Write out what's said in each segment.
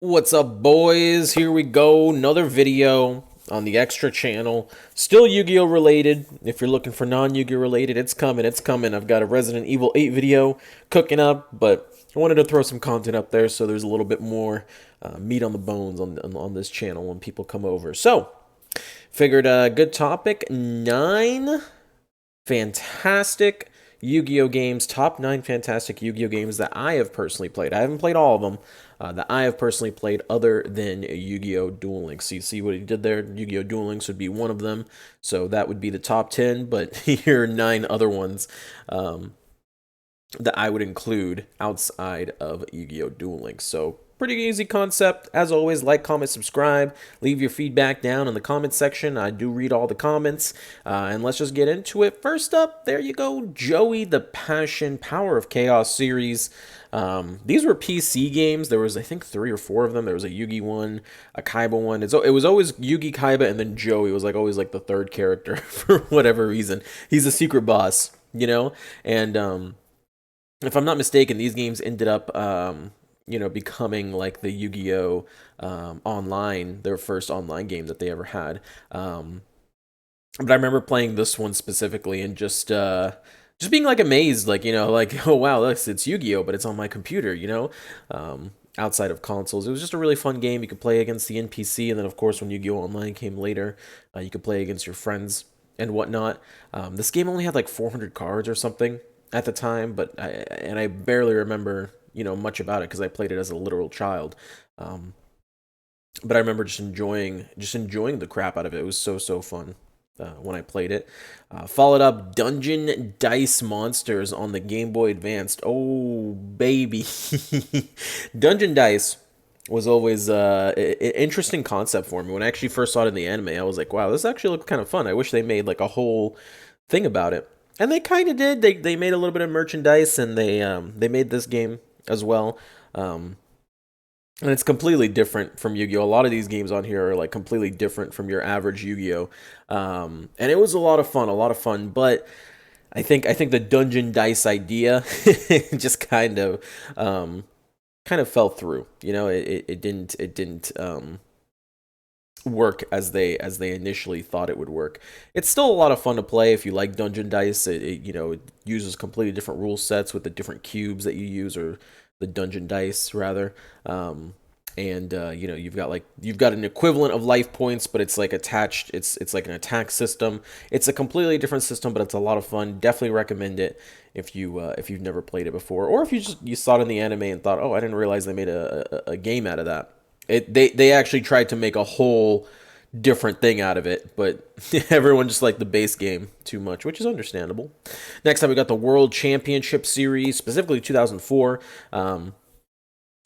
What's up, boys? Here we go. Another video on the extra channel. Still Yu-Gi-Oh related. If you're looking for non-Yu-Gi-Oh related, it's coming. It's coming. I've got a Resident Evil 8 video cooking up, but I wanted to throw some content up there so there's a little bit more meat on the bones on this channel when people come over. So, figured a good topic. 9 fantastic Yu-Gi-Oh games, top 9 fantastic Yu-Gi-Oh games that I have personally played. I haven't played all of them, that I have personally played other than Yu-Gi-Oh! Duel Links. So you see what he did there? Yu-Gi-Oh! Duel Links would be one of them, so that would be the top 10, but here are 9 other ones that I would include outside of Yu-Gi-Oh! Duel Links. So pretty easy concept. As always, like, comment, subscribe. Leave your feedback down in the comment section. I do read all the comments. And let's just get into it. First up, there you go, Joey the Passion Power of Chaos series. These were PC games. There was, I think, 3 or 4 of them. There was a Yugi one, a Kaiba one. It was always Yugi, Kaiba, and then Joey was like always like the third character for whatever reason. He's a secret boss, you know? And if I'm not mistaken, these games ended up, becoming like the Yu-Gi-Oh! Online, their first online game that they ever had. But I remember playing this one specifically and just being like amazed, like, like, oh wow, look, it's Yu-Gi-Oh, but it's on my computer, outside of consoles. It was just a really fun game. You could play against the NPC, and then of course when Yu-Gi-Oh Online came later, you could play against your friends and whatnot. This game only had like 400 cards or something at the time, but I barely remember much about it because I played it as a literal child. But I remember just enjoying the crap out of it. It was so fun when I played it. Followed up Dungeon Dice Monsters on the Game Boy Advanced. Oh baby, Dungeon Dice was always an interesting concept for me. When I actually first saw it in the anime, I was like, wow, this actually looks kind of fun. I wish they made like a whole thing about it. And they kind of did. They made a little bit of merchandise, and they made this game as well. And it's completely different from Yu-Gi-Oh! A lot of these games on here are like completely different from your average Yu-Gi-Oh! And it was a lot of fun. But I think the Dungeon Dice idea just kind of fell through. It didn't work as they initially thought it would work. It's still a lot of fun to play if you like Dungeon Dice. It uses completely different rule sets with the different cubes that you use, or the Dungeon Dice rather. And you've got an equivalent of life points, but it's like attached. It's like an attack system. It's a completely different system, but it's a lot of fun. Definitely recommend it if you've never played it before, or if you saw it in the anime and thought, oh, I didn't realize they made a game out of that. They actually tried to make a whole different thing out of it, but everyone just liked the base game too much, which is understandable. Next up, we got the World Championship Series, specifically 2004.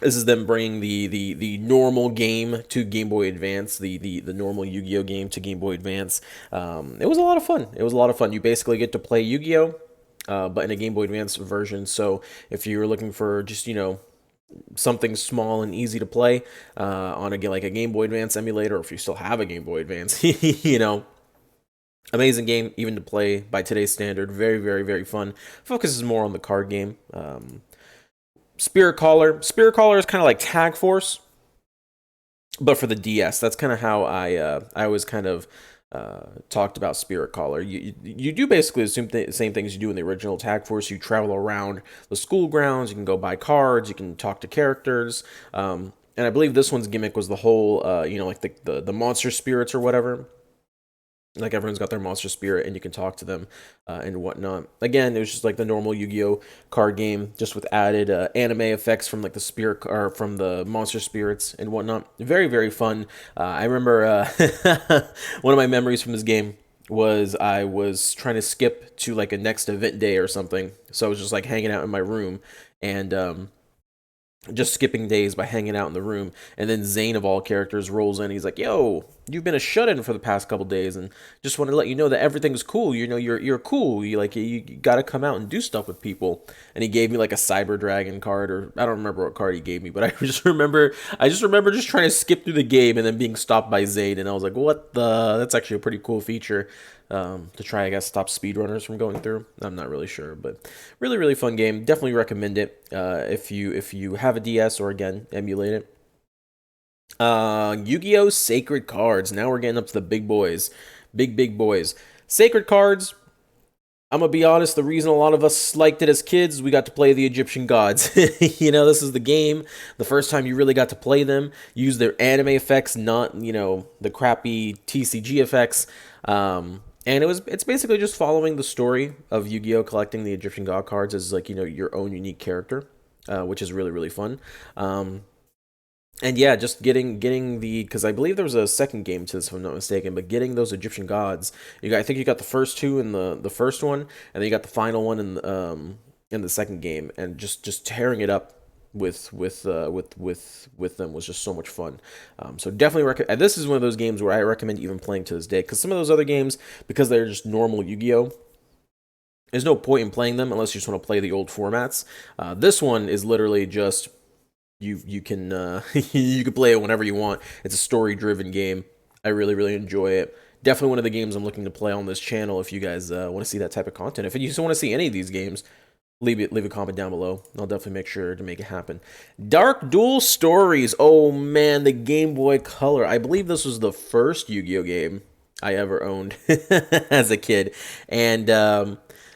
This is them bringing the normal game to Game Boy Advance, the normal Yu-Gi-Oh game to Game Boy Advance. It was a lot of fun. It was a lot of fun. You basically get to play Yu-Gi-Oh, but in a Game Boy Advance version. So if you're looking for just something small and easy to play on like a Game Boy Advance emulator, or if you still have a Game Boy Advance, amazing game even to play by today's standard. Very, very, very fun. Focuses more on the card game. Spiritcaller is kind of like Tag Force, but for the DS. That's kind of how I always kind of talked about Spiritcaller. You do basically the same things you do in the original Tag Force. You travel around the school grounds. You can go buy cards. You can talk to characters. And I believe this one's gimmick was the whole, like the monster spirits or whatever. Like everyone's got their monster spirit, and you can talk to them and whatnot. Again, it was just like the normal Yu-Gi-Oh card game, just with added anime effects from like the spirit or from the monster spirits and whatnot. Very, very fun. I remember one of my memories from this game was I was trying to skip to like a next event day or something. So I was just like hanging out in my room, and just skipping days by hanging out in the room. And then Zane, of all characters, rolls in. He's like, yo, you've been a shut-in for the past couple days, and just want to let you know that everything's cool. You're cool. You got to come out and do stuff with people. And he gave me like a Cyber Dragon card, or I don't remember what card he gave me, but I just remember just trying to skip through the game and then being stopped by Zane, and I was like, what the? That's actually a pretty cool feature. To try, I guess, stop speedrunners from going through. I'm not really sure, but really, really fun game. Definitely recommend it if you have a DS, or again, emulate it. Yu-Gi-Oh! Sacred Cards. Now we're getting up to the big boys. Big boys. Sacred Cards, I'm gonna be honest, the reason a lot of us liked it as kids, we got to play the Egyptian gods. This is the game. The first time you really got to play them, use their anime effects, not the crappy TCG effects. And it's basically just following the story of Yu-Gi-Oh, collecting the Egyptian god cards as like your own unique character, which is really really fun. And yeah, just getting the, because I believe there was a second game to this, if I'm not mistaken, but getting those Egyptian gods. I think you got the first two in the first one, and then you got the final one in the second game, and just tearing it up with them was just so much fun. So definitely recommend. This is one of those games where I recommend even playing to this day, because some of those other games, because they're just normal Yu-Gi-Oh, there's no point in playing them unless you just want to play the old formats. This one is literally just you can you can play it whenever you want. It's a story driven game. I really really enjoy it. Definitely one of the games I'm looking to play on this channel. If you guys want to see that type of content, if you just want to see any of these games, leave a comment down below. I'll definitely make sure to make it happen. Dark Duel Stories. Oh man, the Game Boy Color. I believe this was the first Yu-Gi-Oh game I ever owned as a kid, and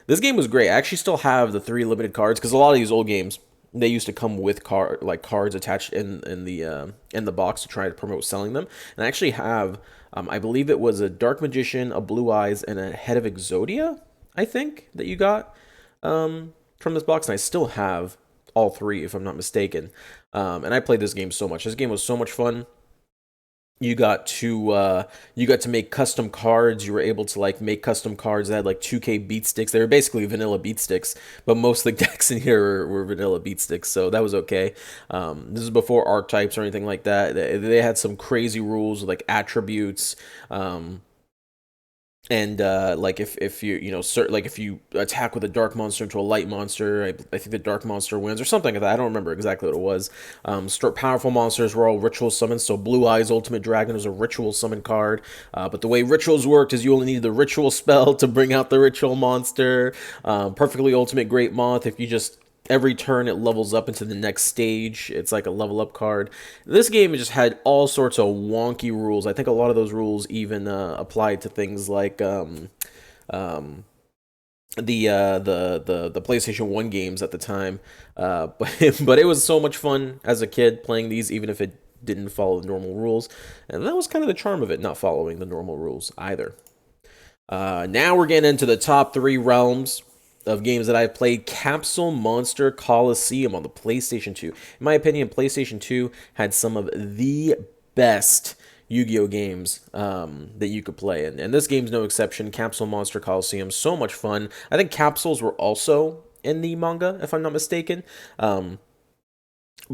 this game was great. I actually still have the 3 limited cards, because a lot of these old games, they used to come with cards attached in the box to try to promote selling them. And I actually have, I believe it was a Dark Magician, a Blue Eyes, and a Head of Exodia, I think, that you got from this box. And I still have all 3, if I'm not mistaken. And I played this game so much. This game was so much fun. You got to make custom cards. You were able to like make custom cards that had like 2K beat sticks. They were basically vanilla beat sticks, but most of the decks in here were vanilla beat sticks, so that was okay. This is before archetypes or anything like that. They had some crazy rules like attributes. And like if you like if you attack with a dark monster into a light monster, I think the dark monster wins or something like that. I don't remember exactly what it was. Powerful monsters were all ritual summons. So Blue Eyes Ultimate Dragon was a ritual summon card. But the way rituals worked is you only needed the ritual spell to bring out the ritual monster. Perfectly Ultimate Great Moth, if you just every turn it levels up into the next stage. It's like a level up card. This game just had all sorts of wonky rules. I think a lot of those rules even applied to things like um, the PlayStation 1 games at the time. But it was so much fun as a kid playing these, even if it didn't follow the normal rules. And that was kind of the charm of it, not following the normal rules either. Now we're getting into the top 3 realms of games that I've played. Capsule, Monster, Colosseum on the PlayStation 2. In my opinion, PlayStation 2 had some of the best Yu-Gi-Oh games that you could play, and this game's no exception. Capsule, Monster, Colosseum, so much fun. I think Capsules were also in the manga, if I'm not mistaken. But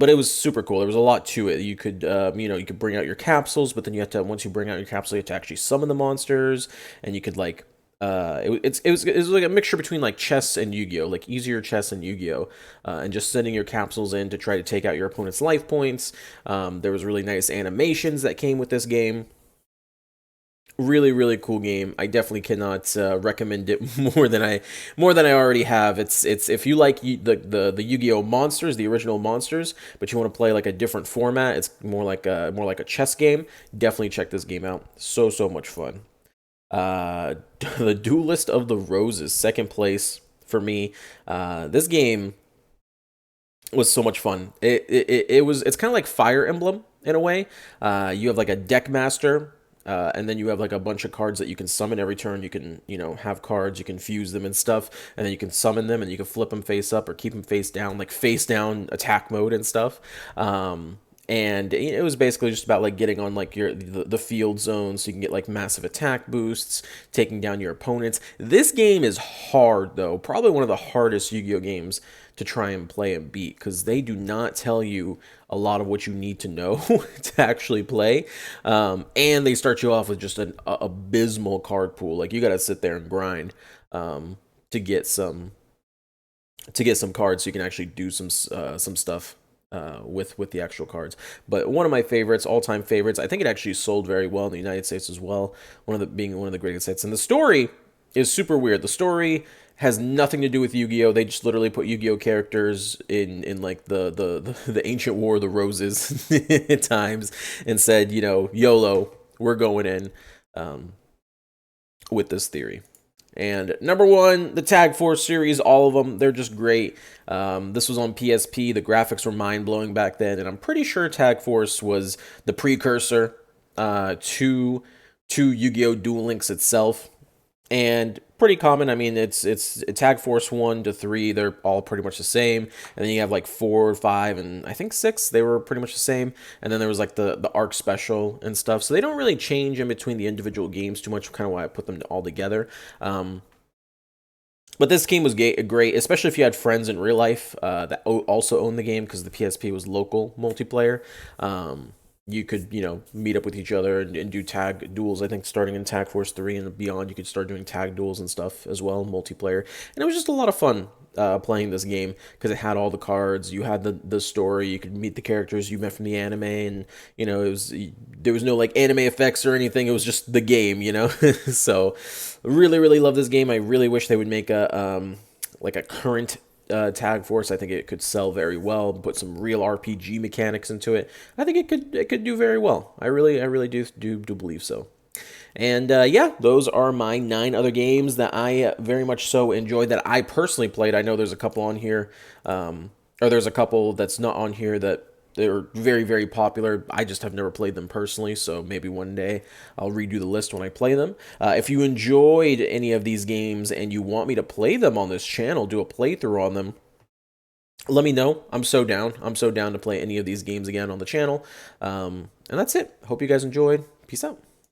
it was super cool. There was a lot to it. You could, you could bring out your capsules, but then you have to, once you bring out your capsule, you have to actually summon the monsters, and you could like, it was like a mixture between like chess and Yu-Gi-Oh, like easier chess and Yu-Gi-Oh, and just sending your capsules in to try to take out your opponent's life points. There was really nice animations that came with this game. Really really cool game. I definitely cannot recommend it more than I already have. It's if you like the Yu-Gi-Oh monsters, the original monsters, but you want to play like a different format, it's more like a chess game, definitely check this game out. So much fun. uh the Duelist of the Roses, second place for me. This game was so much fun. It's kind of like Fire Emblem in a way. You have like a deck master, and then you have like a bunch of cards that you can summon every turn. You can have cards, you can fuse them and stuff, and then you can summon them and you can flip them face up or keep them face down, like face down attack mode and stuff. And it was basically just about like getting on like the field zone so you can get like massive attack boosts, taking down your opponents. This game is hard though, probably one of the hardest Yu-Gi-Oh games to try and play and beat, because they do not tell you a lot of what you need to know to actually play. And they start you off with just an abysmal card pool. Like you got to sit there and grind to get some cards so you can actually do some stuff with the actual cards. But one of my favorites, all-time favorites, I think it actually sold very well in the United States as well. Being one of the greatest hits. And the story is super weird. The story has nothing to do with Yu-Gi-Oh. They just literally put Yu-Gi-Oh characters in like the ancient War of the Roses times and said, you know, YOLO, we're going in with this theory. And number one, the Tag Force series, all of them, they're just great. This was on PSP. The graphics were mind blowing back then, and I'm pretty sure Tag Force was the precursor to Yu-Gi-Oh! Duel Links itself, and pretty common. I mean, it's Tag Force 1 to 3. They're all pretty much the same, and then you have like 4, 5, and I think 6. They were pretty much the same, and then there was like the Arc Special and stuff. So they don't really change in between the individual games too much. Kind of why I put them all together. But this game was great, especially if you had friends in real life that also owned the game, because the PSP was local multiplayer. You could, you know, meet up with each other and do tag duels. I think starting in Tag Force 3 and beyond, you could start doing tag duels and stuff as well, multiplayer. And it was just a lot of fun playing this game because it had all the cards. You had the story. You could meet the characters you met from the anime, and you know, there was no like anime effects or anything. It was just the game, you know. So really love this game. I really wish they would make a like a current Tag Force. I think it could sell very well. Put some real RPG mechanics into it. I think it could do very well. I really do believe so. And yeah, those are my 9 other games that I very much so enjoyed that I personally played. I know there's a couple on here, or there's a couple that's not on here that they're very popular. I just have never played them personally, so maybe one day I'll redo the list when I play them. If you enjoyed any of these games and you want me to play them on this channel, do a playthrough on them, let me know. I'm so down. I'm so down to play any of these games again on the channel. And that's it. Hope you guys enjoyed. Peace out.